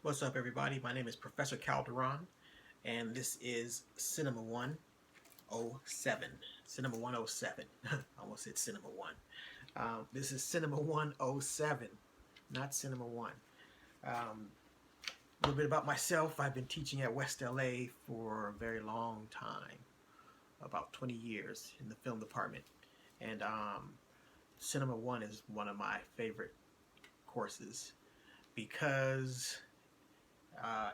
What's up, everybody? My name is Professor Calderon, and this is Cinema 107. Cinema 107. I almost said Cinema 1. This is Cinema 107, not Cinema 1. A little bit about myself. I've been teaching at West LA for a very long time, about 20 years in the film department. And Cinema 1 is one of my favorite courses because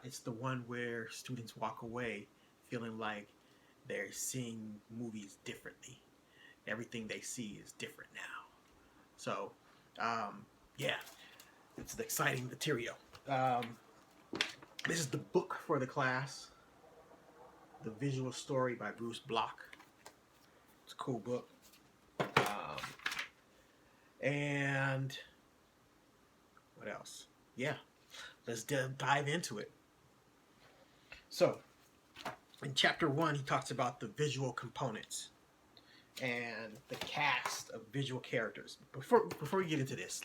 it's the one where students walk away feeling like they're seeing movies differently. Everything they see is different now. So, yeah, it's an exciting material. This is the book for the class, The Visual Story by Bruce Block. It's a cool book. And what else? Yeah, let's dive into it. So, in chapter 1, he talks about the visual components and the cast of visual characters. Before we get into this,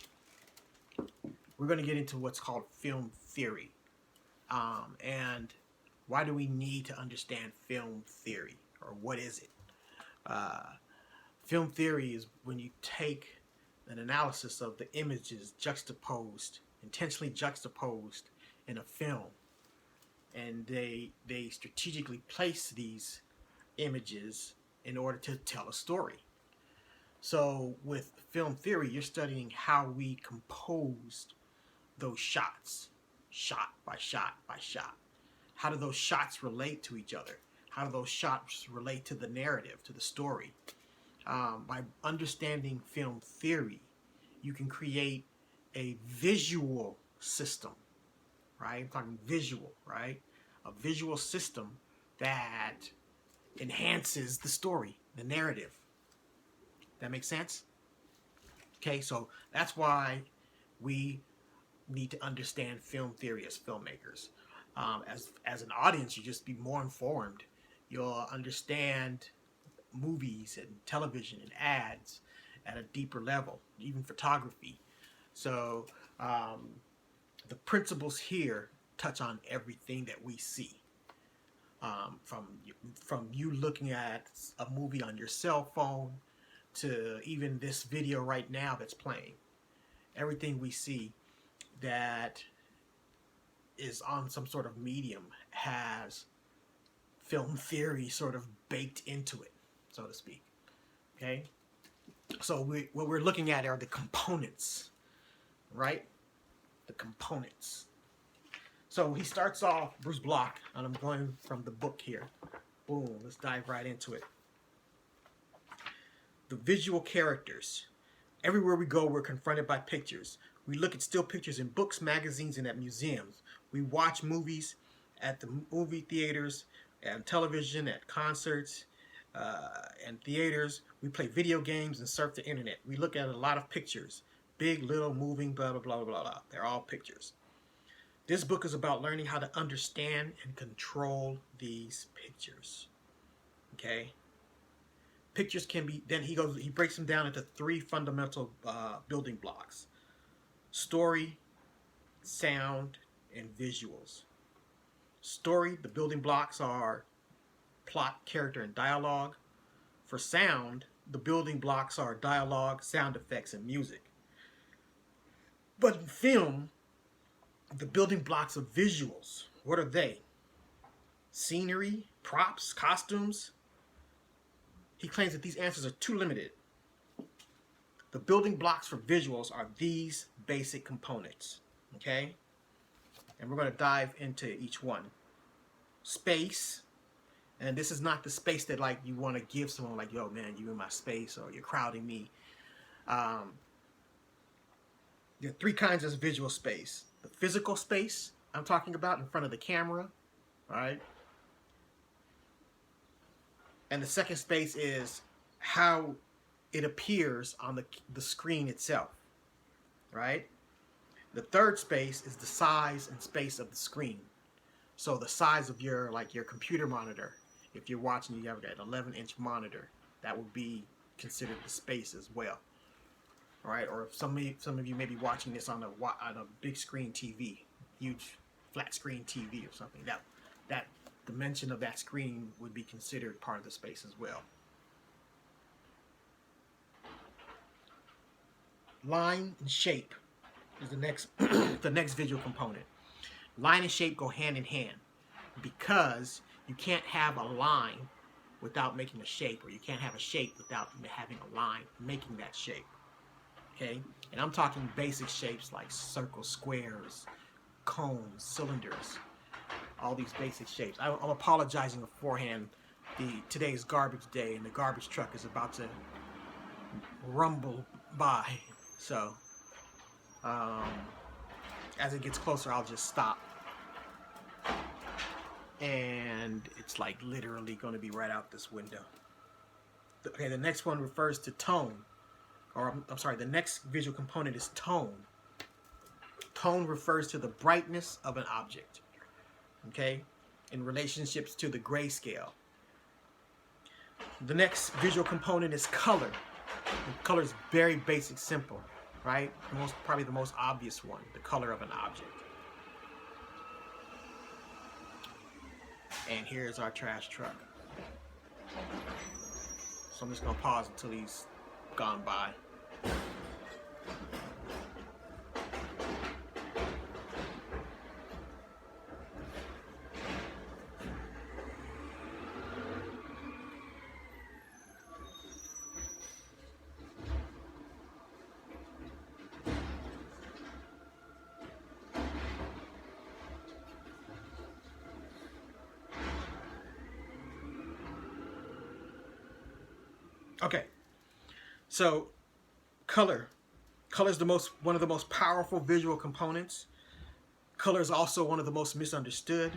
we're going to get into what's called film theory. And why do we need to understand film theory, or what is it? Film theory is when you take an analysis of the images intentionally juxtaposed in a film, and they strategically place these images in order to tell a story. So with film theory, you're studying how we composed those shots, shot by shot by shot. How do those shots relate to each other? How do those shots relate to the narrative, to the story? By understanding film theory, you can create a visual system, right? I'm talking visual, right? A visual system that enhances the story, the narrative. That makes sense? Okay, so that's why we need to understand film theory as filmmakers. As an audience, you just be more informed. You'll understand movies and television and ads at a deeper level, even photography. So the principles here touch on everything that we see. From you looking at a movie on your cell phone to even this video right now that's playing. Everything we see that is on some sort of medium has film theory sort of baked into it, so to speak. Okay? So what we're looking at are the components, right? The components. So he starts off, Bruce Block, and I'm going from the book here. Boom, let's dive right into it. The visual characters. Everywhere we go, we're confronted by pictures. We look at still pictures in books, magazines, and at museums. We watch movies at the movie theaters, and television, at concerts, and theaters. We play video games and surf the internet. We look at a lot of pictures. Big, little, moving, blah, blah, blah, blah, blah. They're all pictures. This book is about learning how to understand and control these pictures. Okay? Pictures can be, then he breaks them down into 3 fundamental building blocks: story, sound, and visuals. Story, the building blocks are plot, character, and dialogue. For sound, the building blocks are dialogue, sound effects, and music. But in film, the building blocks of visuals, what are they? Scenery, props, costumes? He claims that these answers are too limited. The building blocks for visuals are these basic components, okay? And we're going to dive into each one. Space, and this is not the space that like you want to give someone like, yo man, you in my space, or you're crowding me. There are 3 kinds of visual space. The physical space I'm talking about in front of the camera, right? And the second space is how it appears on the screen itself, right? The third space is the size and space of the screen. So the size of your computer monitor. If you're watching, you have an 11-inch monitor. That would be considered the space as well. All right, or if some of you may be watching this on a big screen TV, huge flat screen TV or something. That dimension of that screen would be considered part of the space as well. Line and shape is the next the next visual component. Line and shape go hand in hand because you can't have a line without making a shape, or you can't have a shape without having a line making that shape. Okay, and I'm talking basic shapes like circles, squares, cones, cylinders, all these basic shapes. I'm apologizing beforehand. Today's garbage day, and the garbage truck is about to rumble by. So, as it gets closer, I'll just stop. And it's like literally going to be right out this window. Okay, the next one refers to tone. Or, I'm sorry, the next visual component is tone. Tone refers to the brightness of an object, okay, in relationships to the grayscale. The next visual component is color. And color is very basic, simple, right? Probably the most obvious one, the color of an object. And here's our trash truck. So I'm just going to pause until he's gone by. Okay, so color is one of the most powerful visual components. Color is also one of the most misunderstood.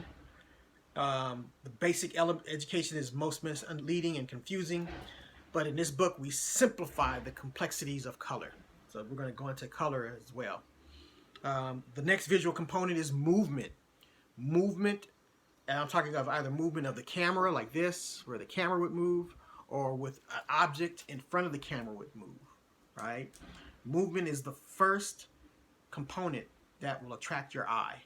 The basic education is most misleading and confusing, but in this book we simplify the complexities of color. So we're going to go into color as well. The next visual component is movement. Movement, and I'm talking of either movement of the camera like this, where the camera would move, or with an object in front of the camera would move, right? Movement is the first component that will attract your eye.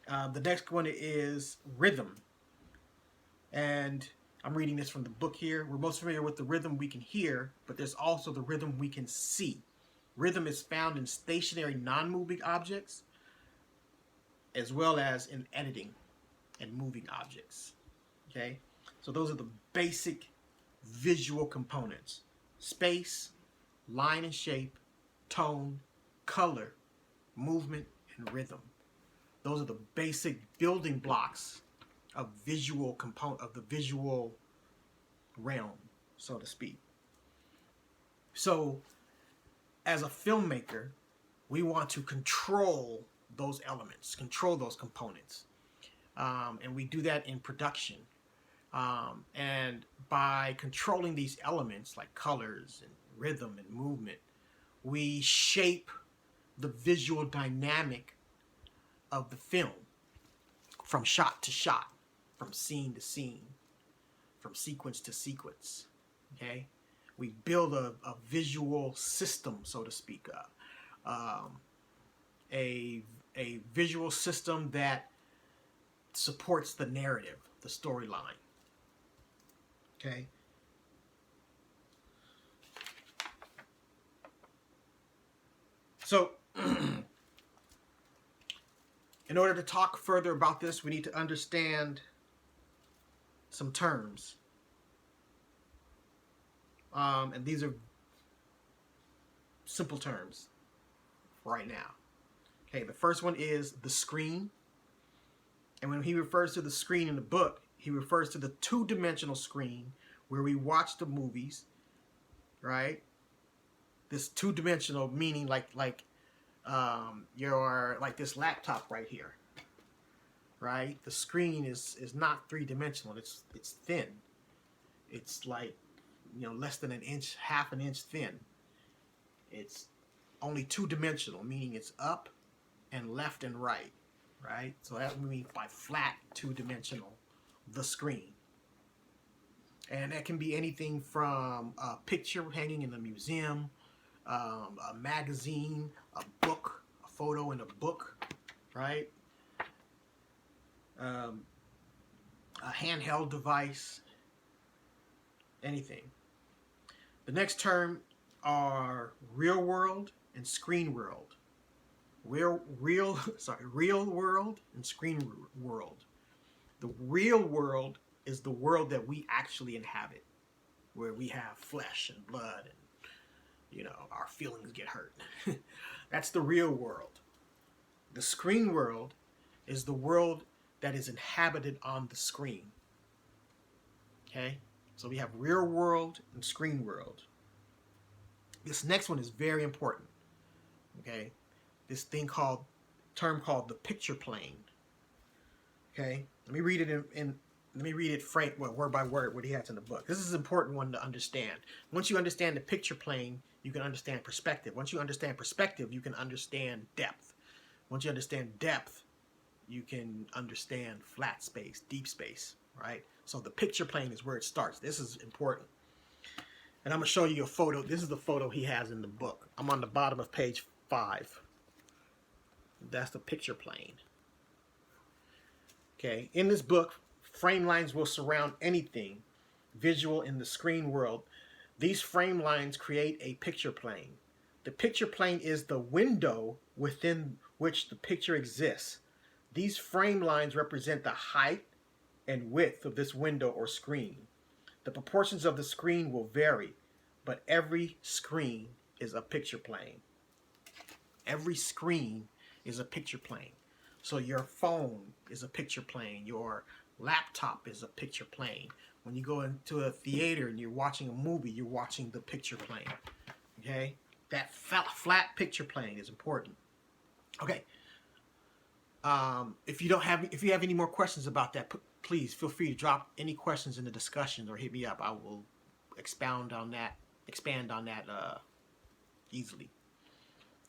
The next one is rhythm. And I'm reading this from the book here. We're most familiar with the rhythm we can hear, but there's also the rhythm we can see. Rhythm is found in stationary non-moving objects, as well as in editing and moving objects, okay? So those are the basic visual components: space, line and shape, tone, color, movement, and rhythm. Those are the basic building blocks of the visual realm, so to speak. So as a filmmaker, we want to control those elements, control those components. And we do that in production. And by controlling these elements like colors and rhythm and movement, we shape the visual dynamic of the film from shot to shot, from scene to scene, from sequence to sequence. Okay, we build a visual system, so to speak, a visual system that supports the narrative, the storyline. Okay. So, in order to talk further about this, we need to understand some terms. And these are simple terms right now. Okay, the first one is the screen. And when he refers to the screen in the book, he refers to the two-dimensional screen where we watch the movies, right? This two-dimensional meaning like your like this laptop right here, right? The screen is not three-dimensional. It's thin. It's like, you know, less than an inch, half an inch thin. It's only two-dimensional, meaning it's up and left and right, right? So that we mean by flat, two-dimensional, the screen. And that can be anything from a picture hanging in a museum, a magazine, a book, a photo in a book, right? A handheld device, anything. The next term are real world and screen world. Real world and screen world. The real world is the world that we actually inhabit, where we have flesh and blood and, you know, our feelings get hurt. That's the real world. The screen world is the world that is inhabited on the screen. Okay? So we have real world and screen world. This next one is very important. Okay? This term called the picture plane. Okay? Let me read it word by word what he has in the book. This is an important one to understand. Once you understand the picture plane, you can understand perspective. Once you understand perspective, you can understand depth. Once you understand depth, you can understand flat space, deep space, right? So the picture plane is where it starts. This is important. And I'm going to show you a photo. This is the photo he has in the book. I'm on the bottom of page 5. That's the picture plane. Okay, in this book, frame lines will surround anything visual in the screen world. These frame lines create a picture plane. The picture plane is the window within which the picture exists. These frame lines represent the height and width of this window or screen. The proportions of the screen will vary, but every screen is a picture plane. Every screen is a picture plane. So your phone is a picture plane. Your laptop is a picture plane. When you go into a theater and you're watching a movie, you're watching the picture plane. Okay? That flat picture plane is important. Okay. If you have any more questions about that, please feel free to drop any questions in the discussion or hit me up. I will expand on that easily.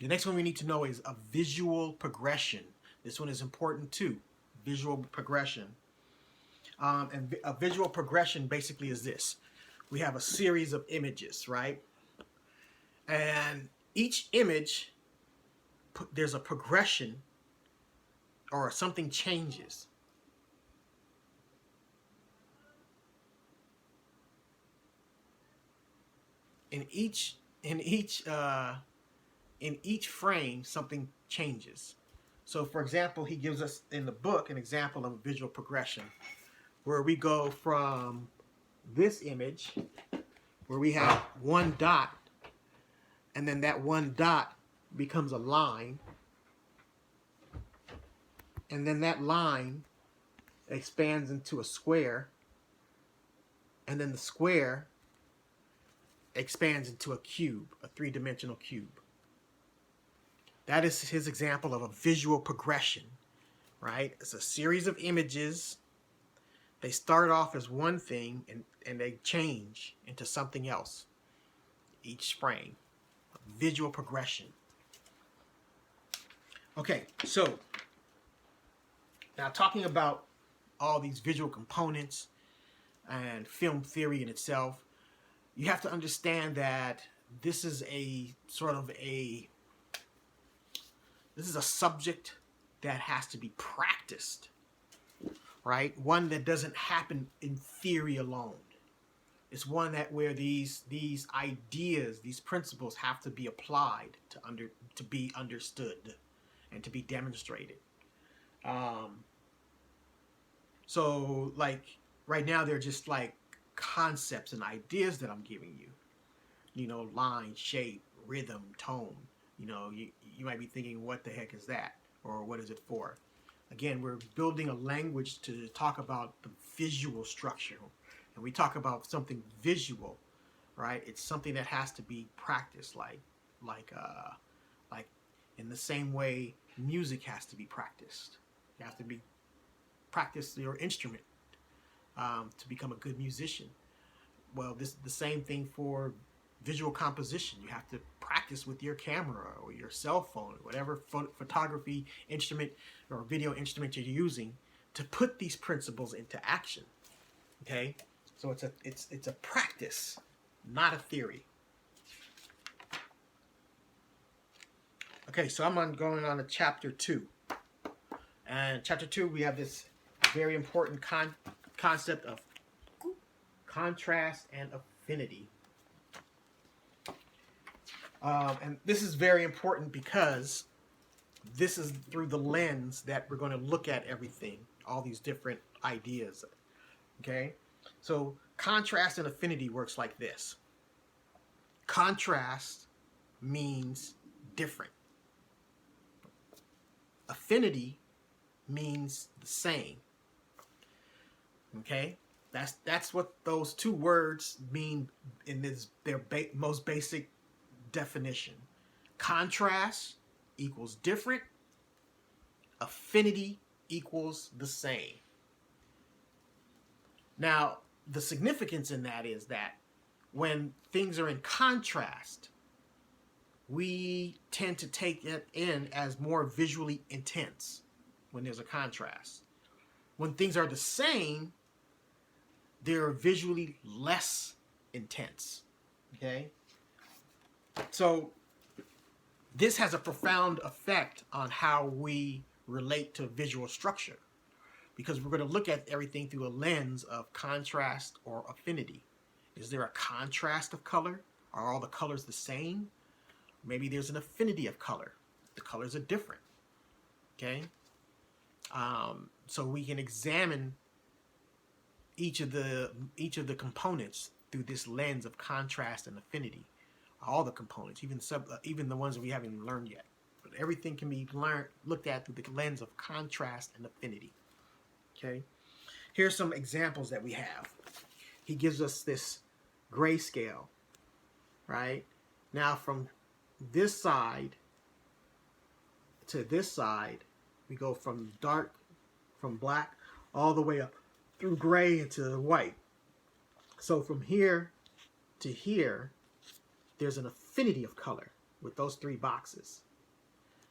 The next one we need to know is a visual progression. This one is important too. Visual progression. And a visual progression basically is this. We have a series of images, right? And each image, there's a progression or something changes. In each frame, something changes. So, for example, he gives us in the book an example of a visual progression where we go from this image where we have one dot, and then that one dot becomes a line, and then that line expands into a square, and then the square expands into a cube, a three-dimensional cube. That is his example of a visual progression, right? It's a series of images. They start off as one thing and they change into something else each frame. Visual progression. Okay, so now talking about all these visual components and film theory in itself, you have to understand that this is a subject that has to be practiced, right? One that doesn't happen in theory alone. It's one that where these ideas, these principles have to be applied to be understood and to be demonstrated. So like right now they're just like concepts and ideas that I'm giving you. You know, line, shape, rhythm, tone. You know, you might be thinking, what the heck is that? Or what is it for? Again, we're building a language to talk about the visual structure. And we talk about something visual, right? It's something that has to be practiced, like in the same way music has to be practiced. You have to practice your instrument to become a good musician. Well, the same thing for visual composition. You have to practice with your camera or your cell phone, or whatever photography instrument or video instrument you're using to put these principles into action. Okay, so it's a practice, not a theory. Okay, so I'm going on to chapter 2. And chapter 2, we have this very important concept of contrast and affinity. And this is very important because this is through the lens that we're going to look at everything, all these different ideas. Okay? So contrast and affinity works like this. Contrast means different. Affinity means the same. Okay? That's what those two words mean in their most basic definition. Contrast equals different. Affinity equals the same. Now, the significance in that is that when things are in contrast, we tend to take it in as more visually intense when there's a contrast. When things are the same, they're visually less intense. Okay? So this has a profound effect on how we relate to visual structure, because we're going to look at everything through a lens of contrast or affinity. Is there a contrast of color? Are all the colors the same? Maybe there's an affinity of color. The colors are different. Okay? So we can examine each of the components through this lens of contrast and affinity. All the components, even the ones that we haven't learned yet. But everything can be looked at through the lens of contrast and affinity. Okay? Here's some examples that we have. He gives us this grayscale, right? Now from this side to this side, we go from black, all the way up through gray into white. So from here to here, there's an affinity of color with those three boxes.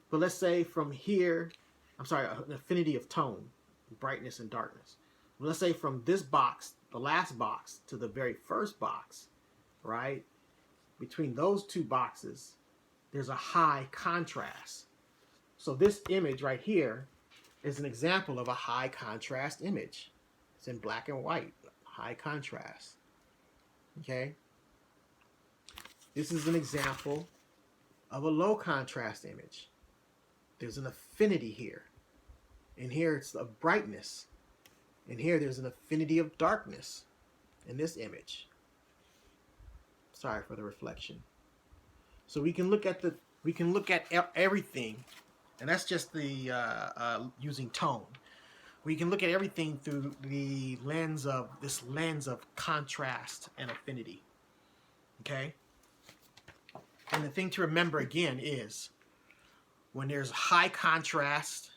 But let's say from here, an affinity of tone, brightness and darkness. Let's say from this box, the last box, to the very first box, right? Between those two boxes, there's a high contrast. So this image right here is an example of a high contrast image. It's in black and white, high contrast. Okay? This is an example of a low contrast image. There's an affinity here. And here it's a brightness. And here there's an affinity of darkness in this image. Sorry for the reflection. So we can look at everything, and that's just the using tone. We can look at everything through the lens of contrast and affinity. Okay? And the thing to remember again is when there's high contrast,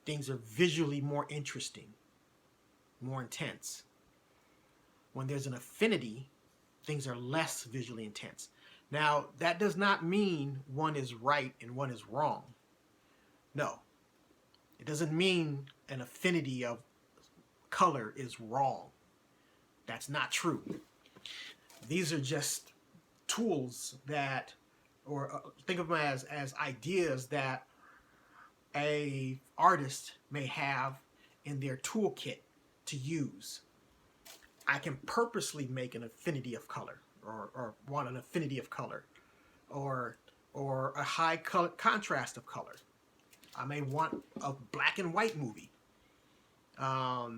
things are visually more interesting, more intense. When there's an affinity, things are less visually intense. Now, that does not mean one is right and one is wrong. No. It doesn't mean an affinity of color is wrong. That's not true. These are just tools that, or think of them as ideas that a artist may have in their toolkit to use. I can purposely make an affinity of color, or want an affinity of color, or a high color contrast of color. I may want a black and white movie. I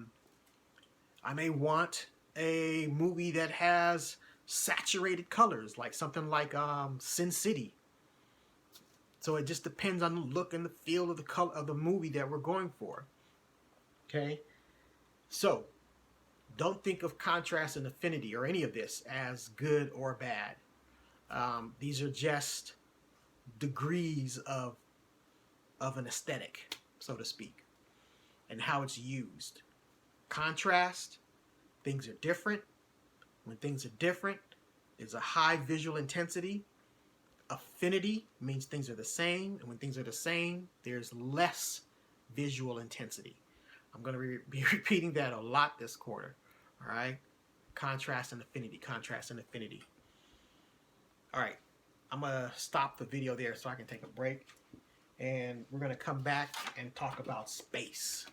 may want a movie that has saturated colors, like something like Sin City. So it just depends on the look and the feel of the color of the movie that we're going for. Okay? So don't think of contrast and affinity or any of this as good or bad. These are just degrees of an aesthetic, so to speak, and how it's used. Contrast, things are different. When things are different, there's a high visual intensity. Affinity means things are the same, and when things are the same, there's less visual intensity. I'm going to be repeating that a lot this quarter. All right? Contrast and affinity, contrast and affinity. All right. I'm going to stop the video there so I can take a break. and we're going to come back and talk about space.